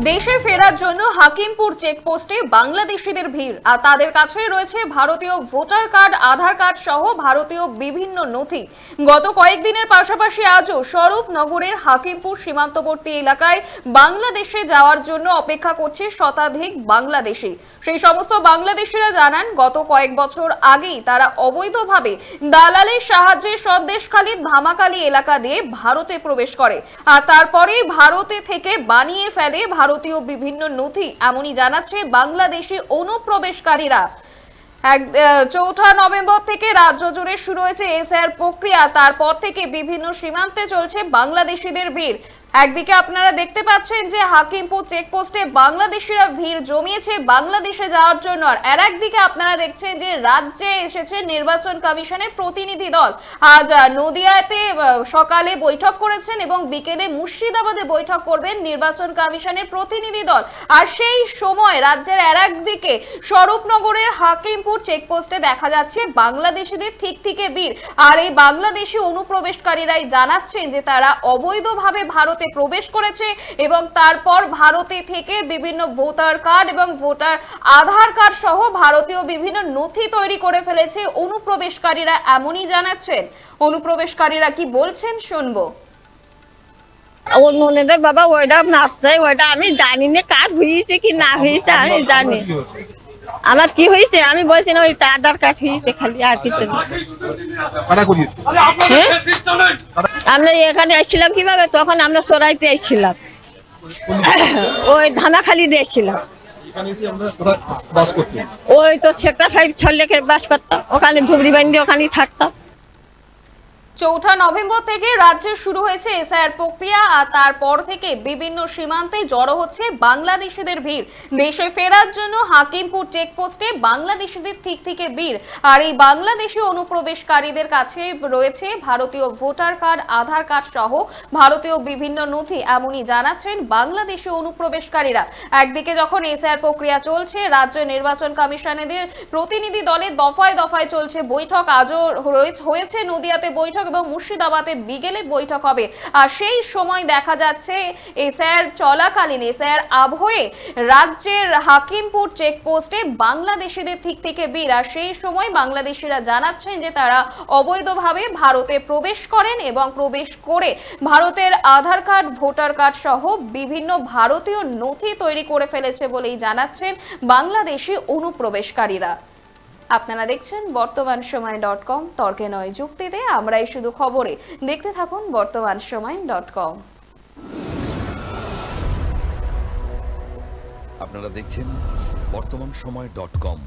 দেশে ফেরার জন্য হাকিমপুর চেকপোস্টে বাংলাদেশিদের ভিড়, আর তাদের কাছে রয়েছে ভারতীয় ভোটার কার্ড, আধার কার্ড সহ ভারতীয় বিভিন্ন নথি। গত কয়েকদিনের পাশাপাশি আজও স্বরূপনগরের হাকিমপুর সীমান্তবর্তী এলাকায় বাংলাদেশে যাওয়ার জন্য অপেক্ষা করছে শতাধিক বাংলাদেশি। সেই সমস্ত বাংলাদেশিরা জানান, গত কয়েক বছর আগেই তারা অবৈধভাবে দালালের সাহায্যে সন্দেশখালী ধামাখালী এলাকা দিয়ে ভারতে প্রবেশ করে, আর তারপরে ভারতে থেকে বানিয়ে ফেলে ভারতীয় বিভিন্ন নথি, এমনই জানাচ্ছে বাংলাদেশি অনুপ্রবেশকারীরা। 4 নভেম্বর থেকে রাজ্য জুড়ে শুরু হয়েছে এসআইআর প্রক্রিয়া। তারপর থেকে বিভিন্ন সীমান্তে চলছে বাংলাদেশিদের ভিড়। একদিকে আপনারা দেখতে পাচ্ছেন যে হাকিমপুর চেকপোস্টে বাংলাদেশিরা ভিড় জমিয়েছে বাংলাদেশে যাওয়ার জন্য, আর একদিকে আপনারা দেখছেন যে রাজ্যে এসেছে নির্বাচন কমিশনের প্রতিনিধি দল। আজ নদিয়াতে সকালে বৈঠক করেছেন এবং বিকেলে মুর্শিদাবাদে বৈঠক করবেন নির্বাচন কমিশনের প্রতিনিধি দল। আর সেই সময় রাজ্যের একদিকে স্বরূপনগরের হাকিমপুর চেকপোস্টে দেখা যাচ্ছে বাংলাদেশিদের ঠিক থেকে ভিড়। আর এই বাংলাদেশি অনুপ্রবেশকারীরাই জানাচ্ছেন যে তারা অবৈধভাবে ভারতে প্রবেশ করেছে এবং তারপর ভারতে থেকে বিভিন্ন ভোটার কার্ড এবং ভোটার আধার কার্ড সহ ভারতীয় বিভিন্ন নথি তৈরি করে ফেলেছে অনুপ্রবেশকারীরা, এমনই জানাচ্ছেন। অনুপ্রবেশকারীরা কি বলছেন শুনবো। অন্যদের বাবা ওইটা নাপছে, ওইটা আমি জানি না কার হয়েছে কি না হয়েছে আমি জানি। আমার কি হয়েছে আমি বলছি না, ওইটা আধার কার্ড হয়েছে খালি, আর কিছু না। আমরা এখানে আসছিলাম কিভাবে, তখন আমরা সরাইতে আসছিলাম, ওই ধামাখালি দিয়েছিলাম, ওই তো সেক্টর 5 ছল্লেকে বাস করতাম, ওখানে ধুবড়ি বান্ধি ওখানেই থাকতাম। 4 নভেম্বর থেকে রাজ্যে শুরু হয়েছে এসআইআর প্রক্রিয়া, আর তারপর থেকে বিভিন্ন সীমান্তে জড়ো হচ্ছে বাংলাদেশিদের ভিড়। দেশে ফেরার জন্য হাকিমপুর চেকপোস্টে বাংলাদেশিদের ঠিক থেকে ভিড়। আর এই বাংলাদেশি অনুপ্রবেশকারীদের কাছে রয়েছে ভারতীয় ভোটার কার্ড, আধার কার্ড সহ ভারতীয় বিভিন্ন নথি, এমনই জানাচ্ছেন বাংলাদেশি অনুপ্রবেশকারীরা। একদিকে যখন এসআইআর প্রক্রিয়া চলছে, রাজ্য নির্বাচন কমিশনের প্রতিনিধি দলের দফায় দফায় চলছে বৈঠক। আজও হয়েছে নদিয়াতে বৈঠক এবং মুর্শিদাবাদে বিকেলে বৈঠক হবে। আর সেই সময় দেখা যাচ্ছে এসআইআর চলাকালীন, এসআইআর আবহে রাজ্যের হাকিমপুর চেকপোস্টে বাংলাদেশিদের ঠিক থেকে ভিড়। আর সেই সময় বাংলাদেশিরা জানাচ্ছেন যে তারা অবৈধভাবে ভারতে প্রবেশ করেন এবং প্রবেশ করে ভারতের আধার কার্ড, ভোটার কার্ড সহ বিভিন্ন ভারতীয় নথি তৈরি করে ফেলেছে বলেই জানাচ্ছেন বাংলাদেশি অনুপ্রবেশকারীরা। আপনারা দেখছেন বর্তমানসময়.com, তর্কে নয় যুক্তিতে, আমরাই শুধু খবরে। দেখতে থাকুন বর্তমানসময়.com। আপনারা দেখছেন বর্তমানসময়.com।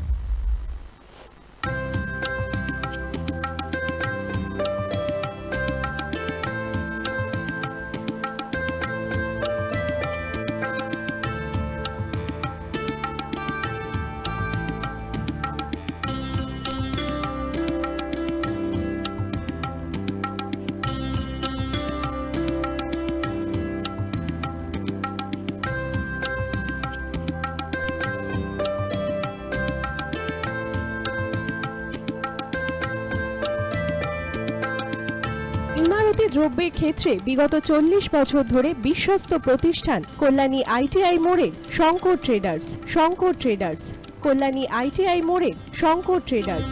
ইমারতি দ্রব্যের ক্ষেত্রে বিগত 40 বছর ধরে বিশ্বস্ত প্রতিষ্ঠান কল্যাণী আইটিআই মোড়ের Shankar traders. Shankar traders, Kalyani ITI মোড়ের শঙ্কর ট্রেডার্স।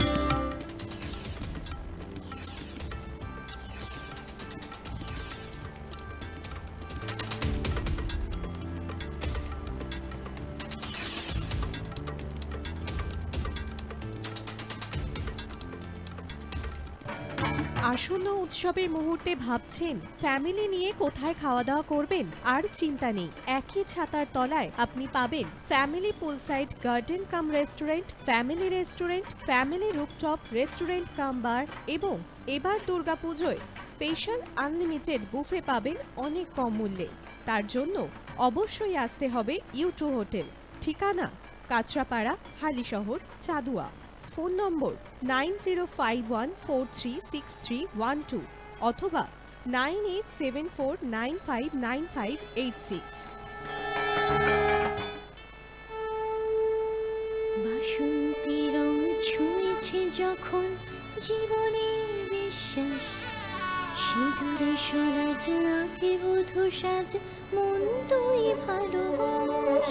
আসন্ন উৎসবের মুহূর্তে ভাবছেন ফ্যামিলি নিয়ে কোথায় খাওয়া দাওয়া করবেন? আর চিন্তা নেই, একই ছাতার তলায় আপনি পাবেন family poolside garden cum restaurant, family rooftop restaurant cum bar, এবং এবার দুর্গাপুজোয় স্পেশাল আনলিমিটেড বুফে পাবেন অনেক কম মূল্যে। তার জন্য অবশ্যই আসতে হবে ইউ2 হোটেল। ঠিকানা কাঁচরাপাড়া, হালিশহর, চাদুয়া। ফোন নম্বর 9051436312 অথবা 9874959586। বাসন্তী রং ছুঁয়েছে যখন জীবনের বিশ্বাস, সিঁদুরে সরাজ নাকে বধূ সাজ মন তুই ভালোবাস।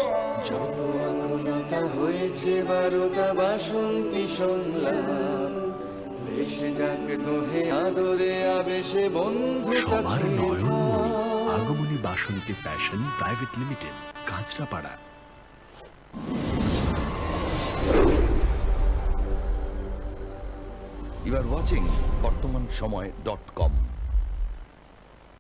যত আকুলতা হয়েছে বারোটা বাসন্তী সংলাপ, ভেসে যাক দোহে আদরে আবেশে বন্ধুতা সবার ছুঁয়ে নয়নমণি থাক। Agomoni Basanti fashion private limited, Kanchrapara. You are watching BortomanSomoy.com.